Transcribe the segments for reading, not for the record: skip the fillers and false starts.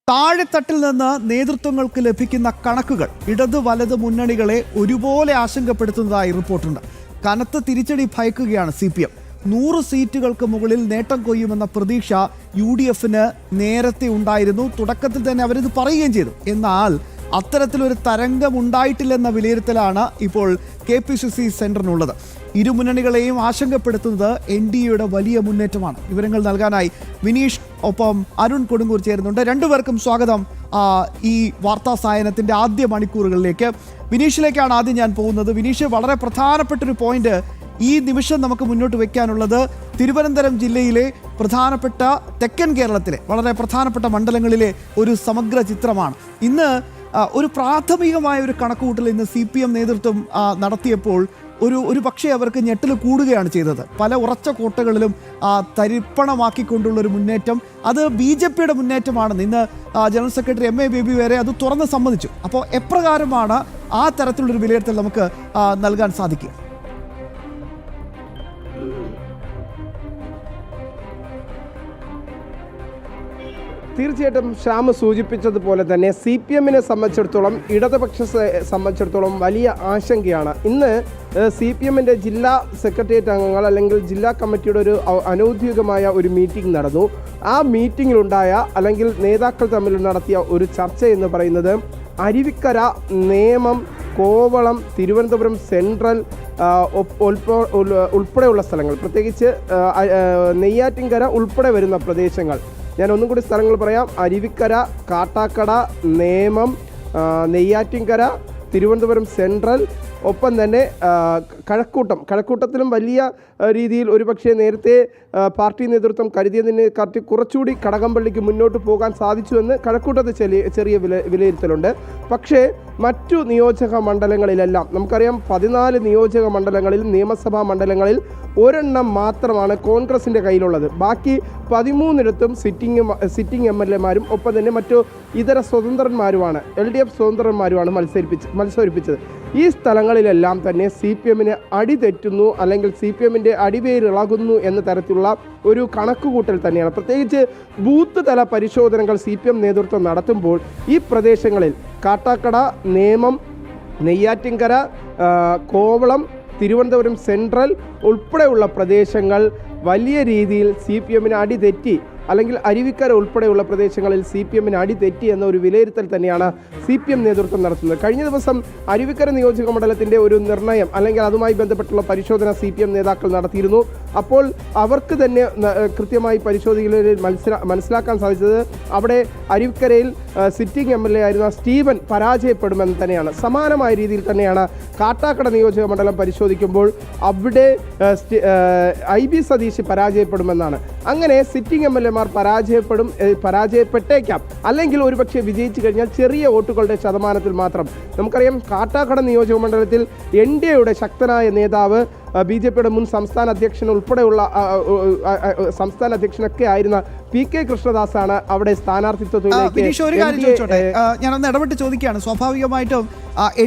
താഴെത്തട്ടിൽ നിന്ന് നേതൃത്വങ്ങൾക്ക് ലഭിക്കുന്ന കണക്കുകൾ ഇടത് വലത് മുന്നണികളെ ഒരുപോലെ ആശങ്കപ്പെടുത്തുന്നതായി റിപ്പോർട്ടുണ്ട്. കനത്ത തിരിച്ചടി ഭയക്കുകയാണ് CPM. 100 സീറ്റുകൾക്ക് മുകളിൽ നേട്ടം കൊയ്യുമെന്ന പ്രതീക്ഷ UDFന് നേരത്തെ ഉണ്ടായിരുന്നു. തുടക്കത്തിൽ തന്നെ അവരിത് പറയുകയും ചെയ്തു. എന്നാൽ അത്തരത്തിലൊരു തരംഗം ഉണ്ടായിട്ടില്ലെന്ന വിലയിരുത്തലാണ് ഇപ്പോൾ KPCC സെന്ററിനുള്ളത്. ഇരു മുന്നണികളെയും ആശങ്കപ്പെടുത്തുന്നത് NDAയുടെ വലിയ മുന്നേറ്റമാണ്. വിവരങ്ങൾ നൽകാനായി വിനീഷ് ഒപ്പം അരുൺ കൊടുങ്ങൂർ ചേരുന്നുണ്ട്. രണ്ടുപേർക്കും സ്വാഗതം ഈ വാർത്താ സായനത്തിൻ്റെ ആദ്യ മണിക്കൂറുകളിലേക്ക്. വിനീഷിലേക്കാണ് ആദ്യം ഞാൻ പോകുന്നത്. വിനീഷ്, വളരെ പ്രധാനപ്പെട്ടൊരു പോയിന്റ് ഈ നിമിഷം നമുക്ക് മുന്നോട്ട് വയ്ക്കാനുള്ളത് തിരുവനന്തപുരം ജില്ലയിലെ പ്രധാനപ്പെട്ട തെക്കൻ കേരളത്തിലെ വളരെ പ്രധാനപ്പെട്ട മണ്ഡലങ്ങളിലെ ഒരു സമഗ്ര ചിത്രമാണ്. ഇന്ന് ഒരു പ്രാഥമികമായ ഒരു കണക്കുകൂട്ടൽ ഇന്ന് CPM നേതൃത്വം നടത്തിയപ്പോൾ ഒരു പക്ഷേ അവർക്ക് ഞെട്ടൽ കൂടുകയാണ് ചെയ്തത്. പല ഉറച്ച കോട്ടകളിലും തരിപ്പണമാക്കിക്കൊണ്ടുള്ളൊരു മുന്നേറ്റം, അത് BJPയുടെ മുന്നേറ്റമാണെന്ന് ഇന്ന് ജനറൽ സെക്രട്ടറി MA ബേബി വരെ അത് തുറന്ന് സമ്മതിച്ചു. അപ്പോൾ എപ്രകാരമാണ് ആ തരത്തിലുള്ളൊരു വിലയിരുത്തൽ നമുക്ക് നൽകാൻ സാധിക്കുക? തീർച്ചയായിട്ടും ശ്യാമ സൂചിപ്പിച്ചതുപോലെ തന്നെ CPMനെ സംബന്ധിച്ചിടത്തോളം, ഇടതുപക്ഷത്തെ സംബന്ധിച്ചിടത്തോളം വലിയ ആശങ്കയാണ്. ഇന്ന് CPMൻ്റെ ജില്ലാ സെക്രട്ടേറിയറ്റ് അംഗങ്ങൾ അല്ലെങ്കിൽ ജില്ലാ കമ്മിറ്റിയുടെ ഒരു അനൗദ്യോഗികമായ ഒരു മീറ്റിംഗ് നടന്നു. ആ മീറ്റിങ്ങിലുണ്ടായ അല്ലെങ്കിൽ നേതാക്കൾ തമ്മിൽ നടത്തിയ ഒരു ചർച്ച എന്ന് പറയുന്നത് അരുവിക്കര, നേമം, കോവളം, തിരുവനന്തപുരം സെൻട്രൽ ഉൾപ്പെടെയുള്ള സ്ഥലങ്ങൾ, പ്രത്യേകിച്ച് നെയ്യാറ്റിൻകര ഉൾപ്പെടെ വരുന്ന പ്രദേശങ്ങൾ. ഞാൻ ഒന്നും കൂടി സ്ഥലങ്ങൾ പറയാം. അരുവിക്കര, കാട്ടാക്കട, നേമം, നെയ്യാറ്റിൻകര, തിരുവനന്തപുരം സെൻട്രൽ, ഒപ്പം തന്നെ കഴക്കൂട്ടത്തിലും വലിയ രീതിയിൽ ഒരുപക്ഷെ നേരത്തെ പാർട്ടി നേതൃത്വം കരുതിയതിനെ കാട്ടി കുറച്ചുകൂടി കടകംപള്ളിക്ക് മുന്നോട്ട് പോകാൻ സാധിച്ചുവെന്ന് കഴക്കൂട്ടത്ത് ചെറിയ വിലയിരുത്തലുണ്ട്. പക്ഷേ മറ്റു നിയോജക മണ്ഡലങ്ങളിലെല്ലാം നമുക്കറിയാം, 14 നിയോജക മണ്ഡലങ്ങളിൽ, നിയമസഭാ മണ്ഡലങ്ങളിൽ ഒരെണ്ണം മാത്രമാണ് കോൺഗ്രസിൻ്റെ കയ്യിലുള്ളത്. ബാക്കി 13ഇടത്തും സിറ്റിംഗ് MLAമാരും ഒപ്പം തന്നെ മറ്റു ഇതര സ്വതന്ത്രന്മാരുമാണ്, LDF സ്വതന്ത്രന്മാരുമാണ് മത്സരിപ്പിച്ചത്. ഈ സ്ഥലങ്ങളിലെല്ലാം തന്നെ CPMന് അടിതെറ്റുന്നു അല്ലെങ്കിൽ CPMൻ്റെ അടിവേരിളകുന്നു എന്ന തരത്തിലുള്ള ഒരു കണക്കുകൂട്ടൽ തന്നെയാണ്. പ്രത്യേകിച്ച് ബൂത്ത് തല പരിശോധനകൾ CPM നേതൃത്വം നടത്തുമ്പോൾ ഈ പ്രദേശങ്ങളിൽ കാട്ടാക്കട, നേമം, നെയ്യാറ്റിൻകര, കോവളം, തിരുവനന്തപുരം സെൻട്രൽ ഉൾപ്പെടെയുള്ള പ്രദേശങ്ങൾ വലിയ രീതിയിൽ CPMന് അടിതെറ്റി, അല്ലെങ്കിൽ അരുവിക്കര ഉൾപ്പെടെയുള്ള പ്രദേശങ്ങളിൽ CPMന് അടിതെറ്റി എന്ന ഒരു വിലയിരുത്തൽ തന്നെയാണ് CPM നേതൃത്വം നടത്തുന്നത്. കഴിഞ്ഞ ദിവസം അരുവിക്കര നിയോജക മണ്ഡലത്തിൻ്റെ ഒരു നിർണയം അല്ലെങ്കിൽ അതുമായി ബന്ധപ്പെട്ടുള്ള പരിശോധന CPM നേതാക്കൾ നടത്തിയിരുന്നു. അപ്പോൾ അവർക്ക് തന്നെ കൃത്യമായി പരിശോധനയിൽ മനസ്സിലാക്കാൻ സാധിച്ചത് അവിടെ അരുവിക്കരയിൽ സിറ്റിംഗ് MLA ആയിരുന്ന സ്റ്റീവൻ പരാജയപ്പെടുമെന്ന് തന്നെയാണ്. സമാനമായ രീതിയിൽ തന്നെയാണ് കാട്ടാക്കട നിയോജക മണ്ഡലം പരിശോധിക്കുമ്പോൾ അവിടെ IB സതീഷ് പരാജയപ്പെടുമെന്നാണ്. അങ്ങനെ സിറ്റിംഗ് MLAമാർ പരാജയപ്പെട്ടേക്കാം, അല്ലെങ്കിൽ ഒരുപക്ഷെ വിജയിച്ചു കഴിഞ്ഞാൽ ചെറിയ വോട്ടുകളുടെ ശതമാനത്തിൽ മാത്രം. നമുക്കറിയാം, കാട്ടാക്കട നിയോജക മണ്ഡലത്തിൽ NDAയുടെ ശക്തനായ നേതാവ്, BJPയുടെ മുൻ സംസ്ഥാന അധ്യക്ഷൻ ഉൾപ്പെടെയുള്ള സംസ്ഥാന അധ്യക്ഷനൊക്കെ ആയിരുന്ന PK കൃഷ്ണദാസാണ് അവിടെ സ്ഥാനാർത്ഥിത്വത്തിലേക്ക്. ഞാനൊന്ന് ഇടപെട്ട് ചോദിക്കുകയാണ്. സ്വാഭാവികമായിട്ടും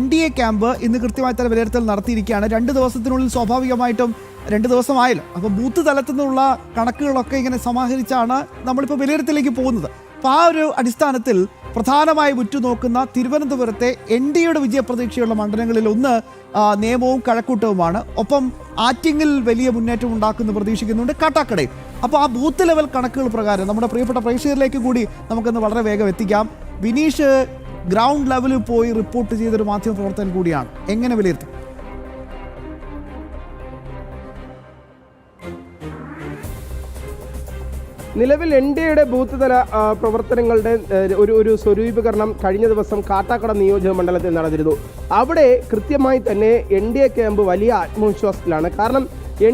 NDA ക്യാമ്പ് ഇന്ന് കൃത്യമായി തന്നെ വിലയിരുത്തൽ നടത്തിയിരിക്കുകയാണ്. 2 ദിവസത്തിനുള്ളിൽ സ്വാഭാവികമായിട്ടും 2 ദിവസമായല്ലോ. അപ്പോൾ ബൂത്ത് തലത്തിൽ നിന്നുള്ള കണക്കുകളൊക്കെ ഇങ്ങനെ സമാഹരിച്ചാണ് നമ്മളിപ്പോൾ വിലയിരുത്തലിലേക്ക് പോകുന്നത്. അപ്പോൾ ആ ഒരു അടിസ്ഥാനത്തിൽ പ്രധാനമായി ഉറ്റുനോക്കുന്ന തിരുവനന്തപുരത്തെ NDAയുടെ വിജയപ്രതീക്ഷയുള്ള മണ്ഡലങ്ങളിൽ ഒന്ന് നേമവും കഴക്കൂട്ടവുമാണ്. ഒപ്പം ആറ്റിങ്ങിൽ വലിയ മുന്നേറ്റം ഉണ്ടാക്കുമെന്ന് പ്രതീക്ഷിക്കുന്നുണ്ട്, കാട്ടാക്കടയും. അപ്പോൾ ആ ബൂത്ത് ലെവൽ കണക്കുകൾ പ്രകാരം നമ്മുടെ പ്രിയപ്പെട്ട പ്രേക്ഷകരിലേക്ക് കൂടി നമുക്കൊന്ന് വളരെ വേഗം എത്തിക്കാം. വിനീഷ് ഗ്രൗണ്ട് ലെവലിൽ പോയി റിപ്പോർട്ട് ചെയ്തൊരു മാധ്യമപ്രവർത്തകൻ കൂടിയാണ്. എങ്ങനെ വിലയിരുത്തും? നിലവിൽ NDAയുടെ ബൂത്ത് തല പ്രവർത്തനങ്ങളുടെ ഒരു സ്വരൂപീകരണം കഴിഞ്ഞ ദിവസം കാട്ടാക്കട നിയോജക മണ്ഡലത്തിൽ നടന്നിരുന്നു. അവിടെ കൃത്യമായി തന്നെ NDA ക്യാമ്പ് വലിയ ആത്മവിശ്വാസത്തിലാണ്. കാരണം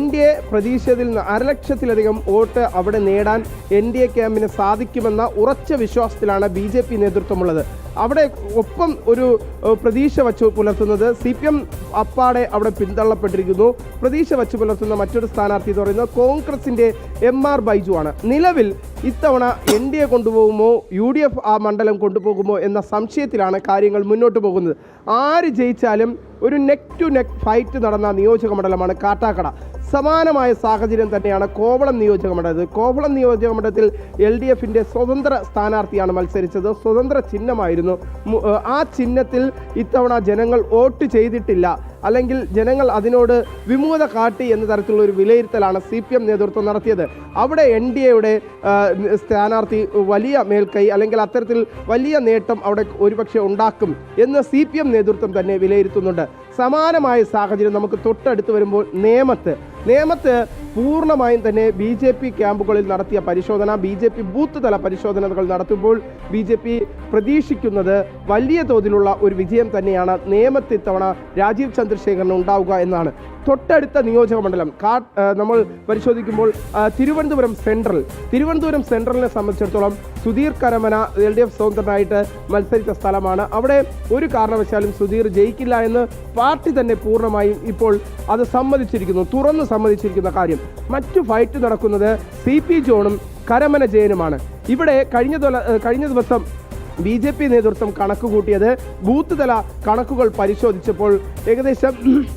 NDA പ്രതീക്ഷിച്ചതിൽ 1,00,000-ലധികം വോട്ട് അവിടെ നേടാൻ NDA ക്യാമ്പിന് സാധിക്കുമെന്ന ഉറച്ച വിശ്വാസത്തിലാണ് BJP നേതൃത്വമുള്ളത്. അവിടെ ഒപ്പം ഒരു പ്രതീക്ഷ വച്ചു പുലർത്തുന്നത് CPM അപ്പാടെ അവിടെ പിന്തള്ളപ്പെട്ടിരിക്കുന്നു. പ്രതീക്ഷ വച്ചു പുലർത്തുന്ന മറ്റൊരു സ്ഥാനാർത്ഥി എന്ന് പറയുന്നത് കോൺഗ്രസിൻ്റെ MR ബൈജു ആണ്. നിലവിൽ ഇത്തവണ NDA കൊണ്ടുപോകുമോ UDF ആ മണ്ഡലം കൊണ്ടുപോകുമോ എന്ന സംശയത്തിലാണ് കാര്യങ്ങൾ മുന്നോട്ട് പോകുന്നത്. ആര് ജയിച്ചാലും ഒരു നെക്ക് ടു നെക്ക് ഫൈറ്റ് നടന്ന നിയോജക മണ്ഡലമാണ് കാട്ടാക്കട. സമാനമായ സാഹചര്യം തന്നെയാണ് കോവളം നിയോജക മണ്ഡലത്തിൽ. കോവളം നിയോജക മണ്ഡലത്തിൽ LDFിൻ്റെ സ്വതന്ത്ര സ്ഥാനാർത്ഥിയാണ് മത്സരിച്ചത്. സ്വതന്ത്ര ചിഹ്നമായിരുന്നു. ആ ചിഹ്നത്തിൽ ഇത്തവണ ജനങ്ങൾ വോട്ട് ചെയ്തിട്ടില്ല, അല്ലെങ്കിൽ ജനങ്ങൾ അതിനോട് വിമുഖത കാട്ടി എന്ന തരത്തിലുള്ള ഒരു വിലയിരുത്തലാണ് CPM നേതൃത്വം നടത്തിയത്. അവിടെ NDAയുടെ സ്ഥാനാർത്ഥി വലിയ മേൽക്കൈ അല്ലെങ്കിൽ അത്തരത്തിൽ വലിയ നേട്ടം അവിടെ ഒരുപക്ഷെ ഉണ്ടാക്കും എന്ന് CPM നേതൃത്വം തന്നെ വിലയിരുത്തുന്നുണ്ട്. സമാനമായ സാഹചര്യം നമുക്ക് തൊട്ടടുത്ത് വരുമ്പോൾ നേമത്ത് പൂർണ്ണമായും തന്നെ BJP ക്യാമ്പുകളിൽ നടത്തിയ പരിശോധന, BJP ബൂത്ത് തല പരിശോധനകൾ നടത്തുമ്പോൾ BJP പ്രതീക്ഷിക്കുന്നത് വലിയ തോതിലുള്ള ഒരു വിജയം തന്നെയാണ് നേമത്ത് ഇത്തവണ രാജീവ് ചന്ദ്രശേഖരന് ഉണ്ടാവുക എന്നാണ്. തൊട്ടടുത്ത നിയോജക മണ്ഡലം നമ്മൾ പരിശോധിക്കുമ്പോൾ തിരുവനന്തപുരം സെൻട്രലിനെ സംബന്ധിച്ചിടത്തോളം സുധീർ കരമന LDF സ്വതന്ത്രനായിട്ട് മത്സരിച്ച സ്ഥലമാണ്. അവിടെ ഒരു കാരണവശാലും സുധീർ ജയിക്കില്ല എന്ന് പാർട്ടി തന്നെ പൂർണ്ണമായും ഇപ്പോൾ അത് തുറന്ന് സമ്മതിച്ചിരിക്കുന്ന കാര്യം. മറ്റു ഫൈറ്റ് നടക്കുന്നത് CP ജോണും കരമന ജയനുമാണ്. ഇവിടെ കഴിഞ്ഞ ദിവസം BJP നേതൃത്വം കണക്ക് കൂട്ടിയത് ബൂത്ത് തല കണക്കുകൾ പരിശോധിച്ചപ്പോൾ ഏകദേശം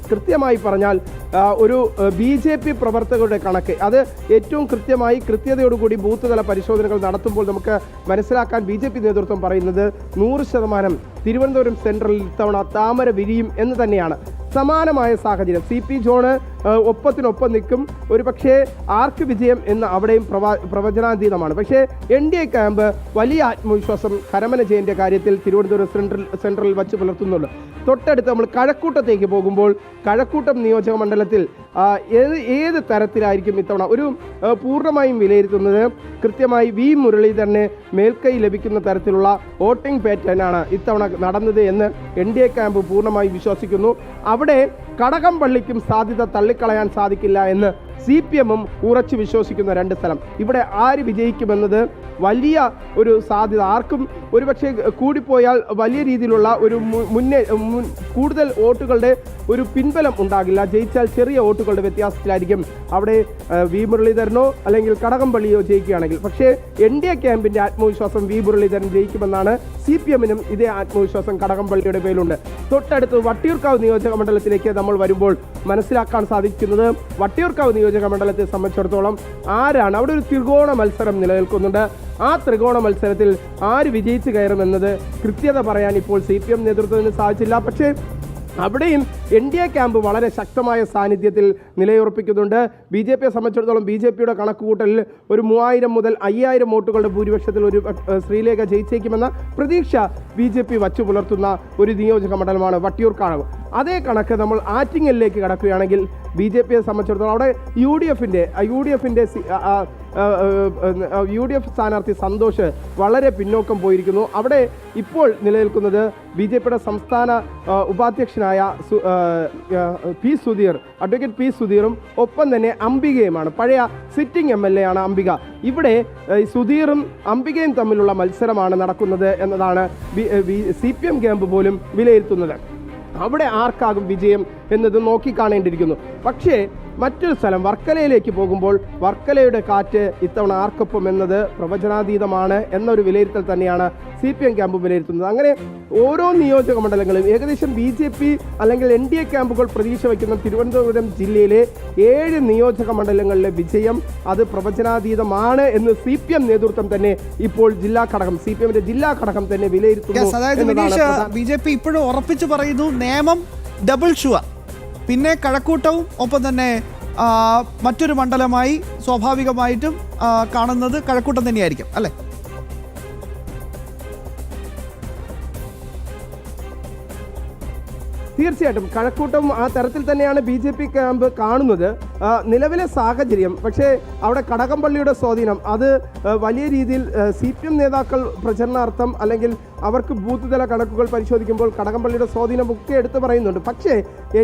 കൃത്യമായി പറഞ്ഞാൽ ഒരു BJP പ്രവർത്തകരുടെ കണക്ക് അത് ഏറ്റവും കൃത്യതയോടുകൂടി ബൂത്ത് തല പരിശോധനകൾ നടത്തുമ്പോൾ നമുക്ക് മനസ്സിലാക്കാൻ BJP നേതൃത്വം പറയുന്നത് 100% തിരുവനന്തപുരം സെൻട്രലിൽ ഇത്തവണ താമര വിരിയും എന്ന് തന്നെയാണ്. സമാനമായ സാഹചര്യം CP ജോണ് ഒപ്പത്തിനൊപ്പം നിൽക്കും. ഒരു പക്ഷേ ആർക്ക് വിജയം എന്ന് അവിടെയും പ്രവചനാതീതമാണ്. പക്ഷേ NDA ക്യാമ്പ് വലിയ ആത്മവിശ്വാസം കരമന ജയൻ്റെ കാര്യത്തിൽ തിരുവനന്തപുരം സെൻട്രലിൽ വച്ച് പുലർത്തുന്നുണ്ട്. തൊട്ടടുത്ത് നമ്മൾ കഴക്കൂട്ടത്തേക്ക് പോകുമ്പോൾ കഴക്കൂട്ടം നിയോജക മണ്ഡലത്തിൽ ഏത് തരത്തിലായിരിക്കും ഇത്തവണ ഒരു പൂർണ്ണമായും വിലയിരുത്തുന്നത് കൃത്യമായി V മുരളീധരന് മേൽക്കൈ ലഭിക്കുന്ന തരത്തിലുള്ള വോട്ടിംഗ് പാറ്റേണാണ് ഇത്തവണ നടന്നത് എന്ന് NDA ക്യാമ്പ് പൂർണ്ണമായും വിശ്വസിക്കുന്നു. അവിടെ കടകംപള്ളിക്കും സാധ്യത തള്ളിക്കളയാൻ സാധിക്കില്ല എന്ന് CPM-ഉം ഉറച്ചു വിശ്വസിക്കുന്ന രണ്ട് സ്ഥലം. ഇവിടെ ആര് വിജയിക്കുമെന്നത് വലിയ ഒരു സാധ്യത, ആർക്കും ഒരുപക്ഷെ കൂടിപ്പോയാൽ വലിയ രീതിയിലുള്ള ഒരു കൂടുതൽ വോട്ടുകളുടെ ഒരു പിൻബലം ഉണ്ടാകില്ല. ജയിച്ചാൽ ചെറിയ വോട്ടുകളുടെ വ്യത്യാസത്തിലായിരിക്കും അവിടെ V മുരളീധരനോ അല്ലെങ്കിൽ കടകംപള്ളിയോ ജയിക്കുകയാണെങ്കിൽ. പക്ഷേ NDA ക്യാമ്പിൻ്റെ ആത്മവിശ്വാസം V മുരളീധരൻ ജയിക്കുമെന്നാണ്. CPM-നും ഇതേ ആത്മവിശ്വാസം കടകംപള്ളിയുടെ പേരിലുണ്ട്. തൊട്ടടുത്ത് വട്ടിയൂർക്കാവ് നിയോജക മണ്ഡലത്തിലേക്ക് നമ്മൾ വരുമ്പോൾ മനസ്സിലാക്കാൻ സാധിക്കുന്നത് വട്ടിയൂർക്കാവ് നിയോജക മണ്ഡലത്തെ സംബന്ധിച്ചിടത്തോളം ആരാണ് അവിടെ ഒരു ത്രികോണ മത്സരം നിലനിൽക്കുന്നുണ്ട്. ആ ത്രികോണ മത്സരത്തിൽ ആര് വിജയിച്ച് കയറുമെന്നത് കൃത്യത പറയാൻ ഇപ്പോൾ CPM നേതൃത്വത്തിന് സാധിച്ചില്ല. പക്ഷേ അവിടെയും NDA ക്യാമ്പ് വളരെ ശക്തമായ സാന്നിധ്യത്തിൽ നിലയുറപ്പിക്കുന്നുണ്ട്. BJPയെ സംബന്ധിച്ചിടത്തോളം BJPയുടെ കണക്കുകൂട്ടലിൽ ഒരു 3000 മുതൽ 5000 വോട്ടുകളുടെ ഭൂരിപക്ഷത്തിൽ ഒരു ശ്രീലേഖ ജയിച്ചേക്കുമെന്ന പ്രതീക്ഷ BJP വച്ചു പുലർത്തുന്ന ഒരു നിയോജക മണ്ഡലമാണ് വട്ടിയൂർക്കാവ്. അതേ കണക്ക് നമ്മൾ ആറ്റിങ്ങലിലേക്ക് കടക്കുകയാണെങ്കിൽ BJPയെ സംബന്ധിച്ചിടത്തോളം അവിടെ UDF സ്ഥാനാർത്ഥി സന്തോഷ് വളരെ പിന്നോക്കം പോയിരിക്കുന്നു. അവിടെ ഇപ്പോൾ നിലനിൽക്കുന്നത് BJPയുടെ സംസ്ഥാന ഉപാധ്യക്ഷനായ അഡ്വക്കേറ്റ് P സുധീറും ഒപ്പം തന്നെ അംബികയുമാണ്. പഴയ സിറ്റിംഗ് MLA ആണ് അംബിക. ഇവിടെ സുധീറും അംബികയും തമ്മിലുള്ള മത്സരമാണ് നടക്കുന്നത് എന്നതാണ് CPM ക്യാമ്പ് പോലും വിലയിരുത്തുന്നത്. അവിടെ ആർക്കാകും വിജയം എന്നത് നോക്കിക്കാണേണ്ടിയിരിക്കുന്നു. പക്ഷേ മറ്റൊരു സ്ഥലം വർക്കലയിലേക്ക് പോകുമ്പോൾ വർക്കലയുടെ കാറ്റ് ഇത്തവണ ആർക്കൊപ്പം എന്നത് പ്രവചനാതീതമാണ് എന്നൊരു വിലയിരുത്തൽ തന്നെയാണ് CPM ക്യാമ്പ് വിലയിരുത്തുന്നത്. അങ്ങനെ ഓരോ നിയോജക മണ്ഡലങ്ങളും ഏകദേശം BJP അല്ലെങ്കിൽ NDA ക്യാമ്പുകൾ പ്രതീക്ഷ വയ്ക്കുന്ന തിരുവനന്തപുരം ജില്ലയിലെ 7 നിയോജക മണ്ഡലങ്ങളിലെ വിജയം അത് പ്രവചനാതീതമാണ് എന്ന് CPM നേതൃത്വം തന്നെ ഇപ്പോൾ CPM-ന്റെ ജില്ലാ ഘടകം തന്നെ വിലയിരുത്തുന്നു. BJP ഇപ്പോഴും ഉറപ്പിച്ചു പറയുന്നു നേമം ഡബിൾ ഷുവർ, പിന്നെ കഴക്കൂട്ടവും ഒപ്പം തന്നെ മറ്റൊരു മണ്ഡലമായി സ്വാഭാവികമായിട്ടും കാണുന്നത് കഴക്കൂട്ടം തന്നെയായിരിക്കും അല്ലേ? തീർച്ചയായിട്ടും കഴക്കൂട്ടം ആ തരത്തിൽ തന്നെയാണ് BJP ക്യാമ്പ് കാണുന്നത്. നിലവിലെ സാഹചര്യം പക്ഷേ അവിടെ കടകംപള്ളിയുടെ സ്വാധീനം അത് വലിയ രീതിയിൽ CPM നേതാക്കൾ പ്രചരണാർത്ഥം അല്ലെങ്കിൽ അവർക്ക് ബൂത്ത് തല കണക്കുകൾ പരിശോധിക്കുമ്പോൾ കടകംപള്ളിയുടെ സ്വാധീനമൊക്കെ എടുത്തു പറയുന്നുണ്ട്. പക്ഷേ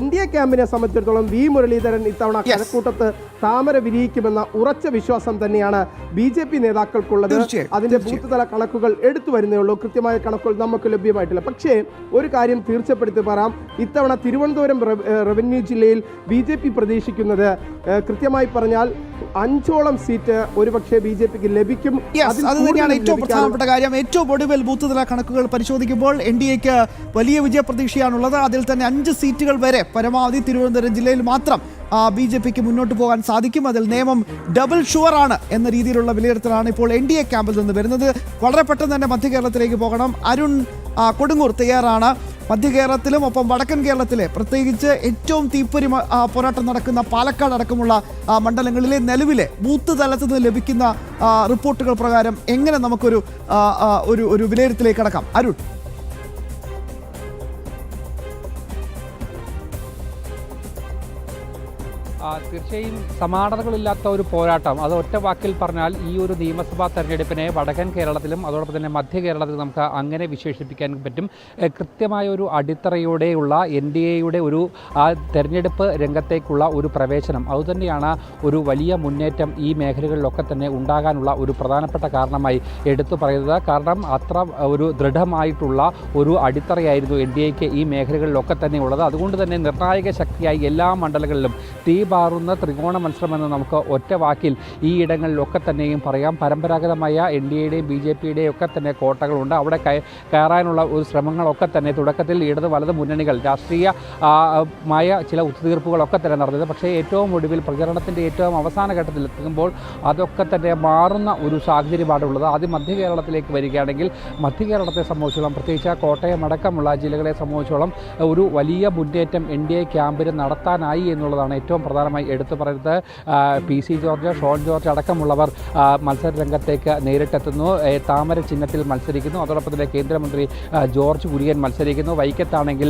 NDA ക്യാമ്പിനെ സംബന്ധിച്ചിടത്തോളം V മുരളീധരൻ ഇത്തവണ കഴക്കൂട്ടത്ത് താമര വിരിയിക്കുമെന്ന ഉറച്ച വിശ്വാസം തന്നെയാണ് BJP നേതാക്കൾക്കുള്ളത്. അതിന്റെ ബൂത്ത് തല കണക്കുകൾ എടുത്തു വരുന്നേ ഉള്ളൂ. കൃത്യമായ കണക്കുകൾ നമുക്ക് ലഭ്യമായിട്ടില്ല. പക്ഷേ ഒരു കാര്യം തീർച്ചപ്പെടുത്തി പറയാം, ഇത്തവണ തിരുവനന്തപുരം റവന്യൂ ജില്ലയിൽ BJP പ്രതീക്ഷിക്കുന്നത് കൃത്യമായി പറഞ്ഞാൽ 5ഓളം സീറ്റ് ഒരുപക്ഷെ BJPക്ക് ലഭിക്കും. അത് തന്നെയാണ് ഏറ്റവും പ്രധാനപ്പെട്ട കാര്യം. ഏറ്റവും ഒടുവിൽ ബൂത്ത് തല കണക്കുകൾ പരിശോധിക്കുമ്പോൾ NDAക്ക് വലിയ വിജയപ്രതീക്ഷയാണുള്ളത്. അതിൽ തന്നെ 5 സീറ്റുകൾ വരെ പരമാവധി തിരുവനന്തപുരം ജില്ലയിൽ മാത്രം BJPക്ക് മുന്നോട്ട് പോകാൻ സാധിക്കും. അതിൽ നിയമം ഡബിൾ ഷുവർ ആണ് എന്ന രീതിയിലുള്ള വിലയിരുത്തലാണ് ഇപ്പോൾ NDA ക്യാമ്പിൽ നിന്ന് വരുന്നത്. വളരെ പെട്ടെന്ന് തന്നെ മധ്യ കേരളത്തിലേക്ക് പോകണം. അരുൺ കൊടുങ്ങൂർ തയ്യാറാണ്. മധ്യ കേരളത്തിലും ഒപ്പം വടക്കൻ കേരളത്തിലെ പ്രത്യേകിച്ച് ഏറ്റവും തീപ്പൊരി പോരാട്ടം നടക്കുന്ന പാലക്കാട് അടക്കമുള്ള മണ്ഡലങ്ങളിലെ നിലവിലെ ബൂത്ത് തലത്തിൽ നിന്ന് ലഭിക്കുന്ന റിപ്പോർട്ടുകൾ പ്രകാരം എങ്ങനെ നമുക്കൊരു ഒരു വിലയിരുത്തലേക്ക് കടക്കാം അരുൺ? തീർച്ചയായും സമാനതകളില്ലാത്ത ഒരു പോരാട്ടം, അത് ഒറ്റ വാക്കിൽ പറഞ്ഞാൽ ഈ ഒരു നിയമസഭാ തെരഞ്ഞെടുപ്പിനെ വടക്കൻ കേരളത്തിലും അതോടൊപ്പം തന്നെ മധ്യ കേരളത്തിലും നമുക്ക് അങ്ങനെ വിശേഷിപ്പിക്കാൻ പറ്റും. കൃത്യമായ ഒരു അടിത്തറയോടെയുള്ള NDAയുടെ ഒരു തെരഞ്ഞെടുപ്പ് രംഗത്തേക്കുള്ള ഒരു പ്രവേശനം, അതുതന്നെയാണ് ഒരു വലിയ മുന്നേറ്റം ഈ മേഖലകളിലൊക്കെ തന്നെ ഉണ്ടാകാനുള്ള ഒരു പ്രധാനപ്പെട്ട കാരണമായി എടുത്തു പറയുന്നത്. കാരണം അത്ര ഒരു ദൃഢമായിട്ടുള്ള ഒരു അടിത്തറയായിരുന്നു NDAക്ക് ഈ മേഖലകളിലൊക്കെ തന്നെ ഉള്ളത്. അതുകൊണ്ട് തന്നെ നിർണായക ശക്തിയായി എല്ലാ മണ്ഡലങ്ങളിലും പാറുന്ന ത്രികോണ മത്സരമെന്ന് നമുക്ക് ഒറ്റ വാക്കിൽ ഈ ഇടങ്ങളിലൊക്കെ തന്നെയും പറയാം. പരമ്പരാഗതമായ NDAയുടെയും BJPയുടെയും ഒക്കെ തന്നെ കോട്ടകളുണ്ട്. അവിടെ കയറാനുള്ള ഒരു ശ്രമങ്ങളൊക്കെ തന്നെ തുടക്കത്തിൽ ഇടത് വലത് മുന്നണികൾ രാഷ്ട്രീയമായ ചില ഒത്തുതീർപ്പുകളൊക്കെ തന്നെ നടന്നത്. പക്ഷേ ഏറ്റവും ഒടുവിൽ പ്രചരണത്തിൻ്റെ ഏറ്റവും അവസാന ഘട്ടത്തിൽ എത്തുമ്പോൾ അതൊക്കെ തന്നെ മാറുന്ന ഒരു സാഹചര്യമാണ് ഉള്ളത്. ആദ്യം മധ്യ കേരളത്തിലേക്ക് വരികയാണെങ്കിൽ മധ്യ കേരളത്തെ സംബന്ധിച്ചോളം, പ്രത്യേകിച്ച് കോട്ടയം അടക്കമുള്ള ജില്ലകളെ സംബന്ധിച്ചോളം ഒരു വലിയ മുന്നേറ്റം NDA ക്യാമ്പിന് നടത്താനായി എന്നുള്ളതാണ് ഏറ്റവും പ്രധാനമായി എടുത്തു പറയുന്നത്. PC ജോർജ്, ഷോൺ ജോർജ് അടക്കമുള്ളവർ മത്സര രംഗത്തേക്ക് നേരിട്ടെത്തുന്നു. താമര ചിഹ്നത്തിൽ മത്സരിക്കുന്നു. അതോടൊപ്പം തന്നെ കേന്ദ്രമന്ത്രി ജോർജ് കുര്യൻ മത്സരിക്കുന്നു. വൈക്കത്താണെങ്കിൽ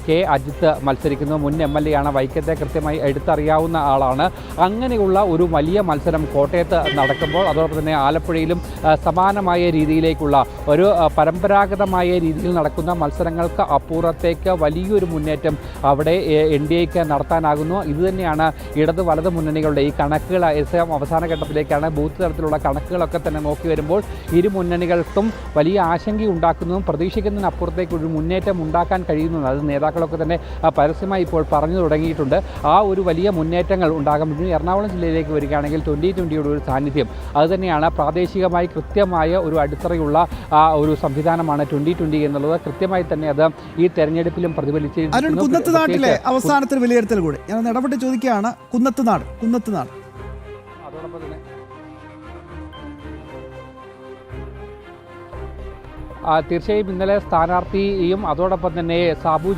K അജിത്ത് മത്സരിക്കുന്നു. മുൻ MLA ആണ്. വൈക്കത്തെ കൃത്യമായി എടുത്തറിയാവുന്ന ആളാണ്. അങ്ങനെയുള്ള ഒരു വലിയ മത്സരം കോട്ടയത്ത് നടക്കുമ്പോൾ അതോടൊപ്പം തന്നെ ആലപ്പുഴയിലും സമാനമായ രീതിയിലേക്കുള്ള ഒരു പരമ്പരാഗതമായ രീതിയിൽ നടക്കുന്ന മത്സരങ്ങൾക്ക് അപ്പുറത്തേക്ക് വലിയൊരു മുന്നേറ്റം അവിടെ NDAക്ക് നടത്താനാകുന്നു. ഇതുതന്നെയാണ് ഇടത് വലത് മുന്നണികളുടെ ഈ കണക്കുകൾ അവസാന ഘട്ടത്തിലേക്കാണ്. ബൂത്ത് തലത്തിലുള്ള കണക്കുകളൊക്കെ തന്നെ നോക്കി വരുമ്പോൾ ഇരു മുന്നണികൾക്കും വലിയ ആശങ്കയുണ്ടാക്കുന്നതും പ്രതീക്ഷിക്കുന്നതിനപ്പുറത്തേക്ക് ഒരു മുന്നേറ്റം ഉണ്ടാക്കാൻ കഴിയുന്നത് അത് നേതാക്കളൊക്കെ തന്നെ പരസ്യമായി ഇപ്പോൾ പറഞ്ഞു തുടങ്ങിയിട്ടുണ്ട്. ആ ഒരു വലിയ മുന്നേറ്റങ്ങൾ ഉണ്ടാകാൻ പറ്റും. എറണാകുളം ജില്ലയിലേക്ക് വരികയാണെങ്കിൽ 2020യുടെ ഒരു സാന്നിധ്യം അതുതന്നെയാണ്. പ്രാദേശികമായി കൃത്യമായ ഒരു അടിത്തറയുള്ള ഒരു സംവിധാനമാണ് 2020 എന്നുള്ളത്. കൃത്യമായി തന്നെ അത് ഈ തെരഞ്ഞെടുപ്പിലും പ്രതിഫലിച്ചിരിക്കുന്നു. കുന്നത്ത് നാട്ടിലെ അവസാനത്തെ വിലയിരുത്തൽ കൂടി ഞാൻ ഇടപെട്ട് ചോദിക്കുകയാണ്. കുന്നത്ത് നാട് അതോടൊപ്പം തന്നെ തീർച്ചയായും ഇന്നലെ സ്ഥാനാർത്ഥിയും അതോടൊപ്പം തന്നെ സാബു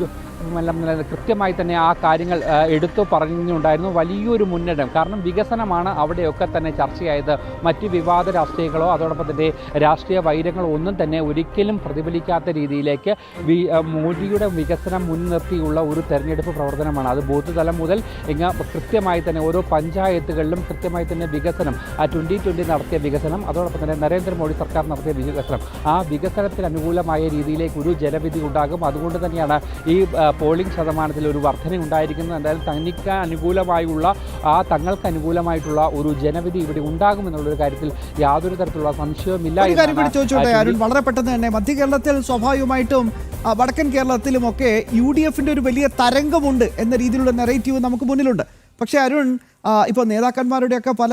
കൃത്യമായി തന്നെ ആ കാര്യങ്ങൾ എടുത്തു പറഞ്ഞിട്ടുണ്ടായിരുന്നു. വലിയൊരു മുന്നേറ്റം, കാരണം വികസനമാണ് അവിടെയൊക്കെ തന്നെ ചർച്ചയായത്. മറ്റ് വിവാദ രാഷ്ട്രീയങ്ങളോ അതോടൊപ്പം തന്നെ രാഷ്ട്രീയ വൈരങ്ങളോ ഒന്നും തന്നെ ഒരിക്കലും പ്രതിഫലിക്കാത്ത രീതിയിലേക്ക് മോദിയുടെ വികസനം മുൻനിർത്തിയുള്ള ഒരു തെരഞ്ഞെടുപ്പ് പ്രവർത്തനമാണ്. അത് ബൂത്ത് തലം മുതൽ കൃത്യമായി തന്നെ ഓരോ പഞ്ചായത്തുകളിലും കൃത്യമായി തന്നെ വികസനം, 2020 നടത്തിയ വികസനം, അതോടൊപ്പം തന്നെ നരേന്ദ്രമോദി സർക്കാർ നടത്തിയ വികസനം, ആ വികസനത്തിന് അനുകൂലമായ രീതിയിലേക്ക് ഒരു ജനവിധി ഉണ്ടാകും. അതുകൊണ്ട് തന്നെയാണ് ഈ പോളിംഗ് ശതമാനത്തിൽ ഒരു വർധന ഉണ്ടായിരിക്കുന്നത്. എന്തായാലും തങ്ങൾക്ക് അനുകൂലമായിട്ടുള്ള ഒരു ജനവിധി ഇവിടെ ഉണ്ടാകുമെന്നുള്ളൊരു കാര്യത്തിൽ യാതൊരു തരത്തിലുള്ള സംശയവുമില്ല. അരുൺ, വളരെ പെട്ടെന്ന് തന്നെ മധ്യ കേരളത്തിൽ സ്വാഭാവികമായിട്ടും വടക്കൻ കേരളത്തിലുമൊക്കെ UDFന്റെ ഒരു വലിയ തരംഗമുണ്ട് എന്ന രീതിയിലുള്ള നെറേറ്റീവ് നമുക്ക് മുന്നിലുണ്ട്. പക്ഷേ അരുൺ, ഇപ്പോൾ നേതാക്കന്മാരുടെയൊക്കെ പല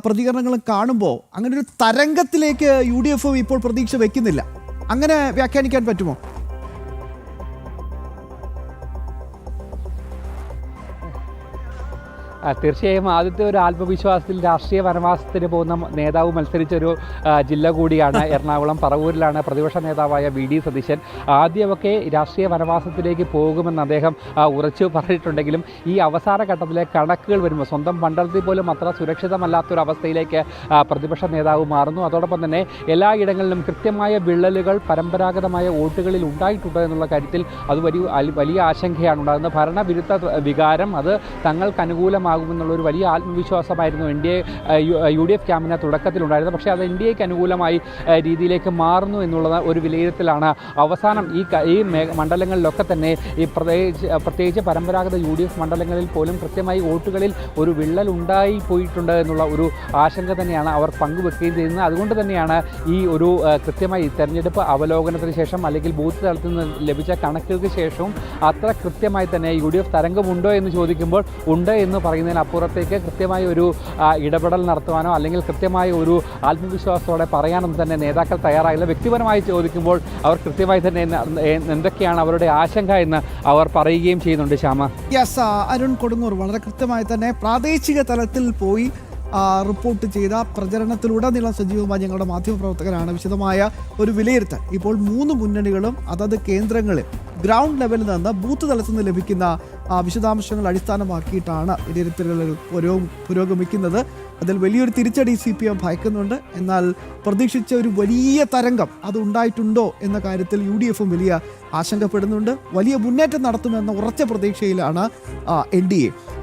പ്രതികരണങ്ങളും കാണുമ്പോൾ അങ്ങനെ ഒരു തരംഗത്തിലേക്ക് UDF ഇപ്പോൾ പ്രതീക്ഷ വെക്കുന്നില്ല. അങ്ങനെ വ്യാഖ്യാനിക്കാൻ പറ്റുമോ? തീർച്ചയായും ആദ്യത്തെ ഒരു ആത്മവിശ്വാസത്തിൽ രാഷ്ട്രീയ വനവാസത്തിന് പോകുന്ന നേതാവ് മത്സരിച്ചൊരു ജില്ല കൂടിയാണ് എറണാകുളം. പറവൂരിലാണ് പ്രതിപക്ഷ നേതാവായ VD സതീശൻ. ആദ്യമൊക്കെ രാഷ്ട്രീയ വനവാസത്തിലേക്ക് പോകുമെന്ന് അദ്ദേഹം ഉറച്ചു പറഞ്ഞിട്ടുണ്ടെങ്കിലും ഈ അവസാന ഘട്ടത്തിലെ കണക്കുകൾ വരുമ്പോൾ സ്വന്തം മണ്ഡലത്തിൽ പോലും അത്ര സുരക്ഷിതമല്ലാത്തൊരവസ്ഥയിലേക്ക് പ്രതിപക്ഷ നേതാവ് മാറുന്നു. അതോടൊപ്പം തന്നെ എല്ലായിടങ്ങളിലും കൃത്യമായ വിള്ളലുകൾ പരമ്പരാഗതമായ വോട്ടുകളിൽ ഉണ്ടായിട്ടുണ്ട് എന്നുള്ള കാര്യത്തിൽ അത് വലിയ ആശങ്കയാണ് ഉണ്ടാകുന്നത്. ഭരണവിരുദ്ധ വികാരം അത് തങ്ങൾക്ക് അനുകൂലമാകുമെന്നുള്ളൊരു വലിയ ആത്മവിശ്വാസമായിരുന്നു UDF ക്യാമ്പിന് തുടക്കത്തിലുണ്ടായിരുന്നത്. പക്ഷേ അത് NDAക്ക് അനുകൂലമായി രീതിയിലേക്ക് മാറുന്നു എന്നുള്ള ഒരു വിലയിരുത്തലാണ് അവസാനം ഈ മണ്ഡലങ്ങളിലൊക്കെ തന്നെ ഈ പ്രത്യേകിച്ച് പരമ്പരാഗത UDF മണ്ഡലങ്ങളിൽ പോലും കൃത്യമായി വോട്ടുകളിൽ ഒരു വിള്ളൽ ഉണ്ടായി പോയിട്ടുണ്ട് എന്നുള്ള ഒരു ആശങ്ക തന്നെയാണ് അവർ പങ്കുവെക്കുകയും ചെയ്യുന്നത്. അതുകൊണ്ട് തന്നെയാണ് ഈ ഒരു കൃത്യമായി തെരഞ്ഞെടുപ്പ് അവലോകനത്തിന് ശേഷം അല്ലെങ്കിൽ ബൂത്ത് തലത്തിൽ നിന്ന് ലഭിച്ച കണക്കുകൾക്ക് ശേഷവും അത്ര കൃത്യമായി തന്നെ UDF തരംഗമുണ്ടോ എന്ന് ചോദിക്കുമ്പോൾ ഉണ്ട് എന്ന് പറയുന്നത് ചെയ്യുന്നതിനപ്പുറത്തേക്ക് കൃത്യമായ ഒരു ഇടപെടൽ നടത്തുവാനോ അല്ലെങ്കിൽ കൃത്യമായ ഒരു ആത്മവിശ്വാസത്തോടെ പറയാനൊന്നും തന്നെ നേതാക്കൾ തയ്യാറായില്ല. വ്യക്തിപരമായി ചോദിക്കുമ്പോൾ അവർ കൃത്യമായി തന്നെ എന്തൊക്കെയാണ് അവരുടെ ആശങ്ക എന്ന് അവർ പറയുകയും ചെയ്യുന്നുണ്ട്. ശ്യാമ. യെസ്, അരുൺ കൊടുങ്ങൂർ വളരെ കൃത്യമായി തന്നെ പ്രാദേശിക തലത്തിൽ പോയി റിപ്പോർട്ട് ചെയ്ത പ്രചരണത്തിലുടനീളം സജീവമായ ഞങ്ങളുടെ മാധ്യമപ്രവർത്തകരാണ് വിശദമായ ഒരു വിലയിരുത്തൽ. ഇപ്പോൾ 3 മുന്നണികളും അതത് കേന്ദ്രങ്ങളിൽ ഗ്രൗണ്ട് ലെവലിൽ നിന്ന് ബൂത്ത് തലത്തിൽ നിന്ന് ലഭിക്കുന്ന വിശദാംശങ്ങൾ അടിസ്ഥാനമാക്കിയിട്ടാണ് വിലയിരുത്തലുകൾ പുരോഗമിക്കുന്നത്. അതിൽ വലിയൊരു തിരിച്ചടി CPM ഭയക്കുന്നുണ്ട്. എന്നാൽ പ്രതീക്ഷിച്ച ഒരു വലിയ തരംഗം അത് ഉണ്ടായിട്ടുണ്ടോ എന്ന കാര്യത്തിൽ UDF വലിയ ആശങ്കപ്പെടുന്നുണ്ട്. വലിയ മുന്നേറ്റം നടത്തുമെന്ന ഉറച്ച പ്രതീക്ഷയിലാണ് NDA.